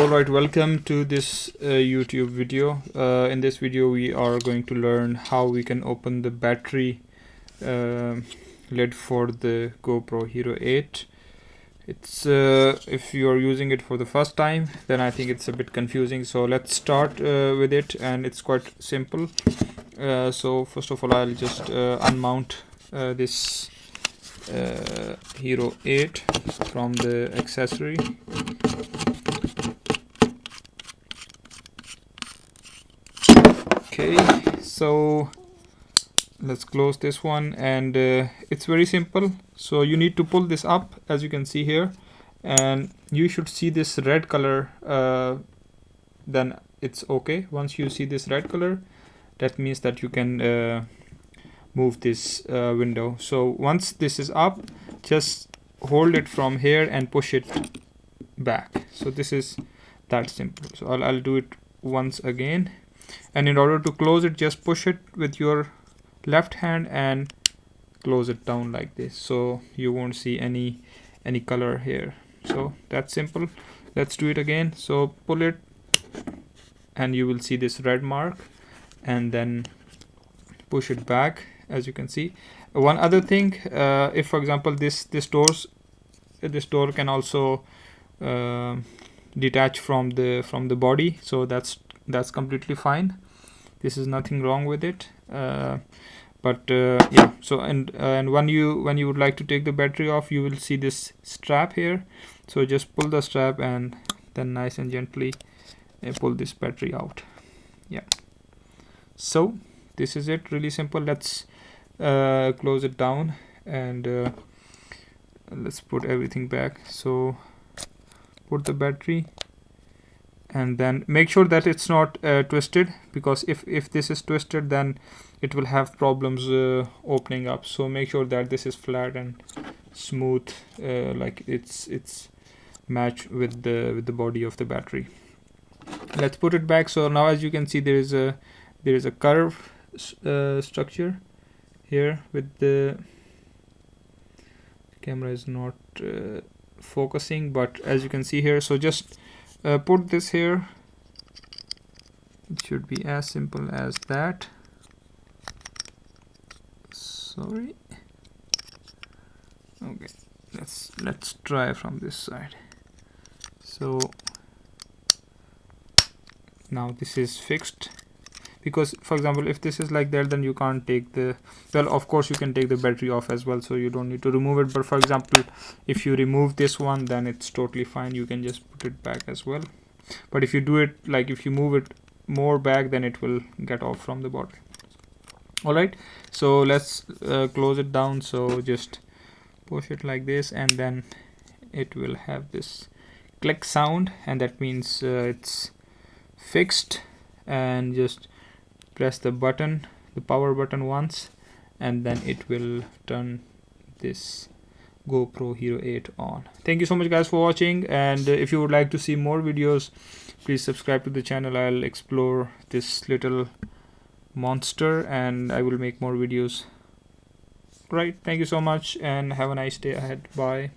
Alright, welcome to this YouTube video. In this video we are going to learn how we can open the battery lid for the GoPro Hero 8. It's if you are using it for the first time, then I think it's a bit confusing, so let's start with it, and it's quite simple. So first of all, I'll just unmount this Hero 8 from the accessory. Okay, so let's close this one, and it's very simple. So you need to pull this up, as you can see here, and you should see this red color, then it's okay. Once you see this red color, that means that you can move this window. So once this is up, just hold it from here and push it back. So this is that simple. So I'll do it once again, and in order to close it, just push it with your left hand and close it down like this, so you won't see any color here. So that's simple. Let's do it again. So pull it and you will see this red mark, and then push it back, as you can see. One other thing, if for example this door can also detach from the body, so that's completely fine. This is nothing wrong with it. But yeah, so and when you would like to take the battery off, you will see this strap here. So just pull the strap and then nice and gently pull this battery out. Yeah, so this is it, really simple. Let's close it down, and let's put everything back. So put the battery, and then make sure that it's not twisted, because if this is twisted, then it will have problems opening up. So make sure that this is flat and smooth, like it's matched with the body of the battery. Let's put it back. So now, as you can see, there is a curve structure here. With the camera is not focusing, but as you can see here, so just put this here. It should be as simple as that. Sorry. Okay, let's try from this side. So now this is fixed, because for example, if this is like that, then you can't take the, well, of course you can take the battery off as well, so you don't need to remove it. But for example, if you remove this one, then it's totally fine. You can just put it back as well. But if you do it, like if you move it more back, then it will get off from the body. All right, so let's close it down. So just push it like this, and then it will have this click sound, and that means it's fixed. And just press the button, the power button, once, and then it will turn this GoPro Hero 8 on. Thank you so much guys for watching, and if you would like to see more videos, please subscribe to the channel. I'll explore this little monster, and I will make more videos. Right, thank you so much, and have a nice day ahead. Bye.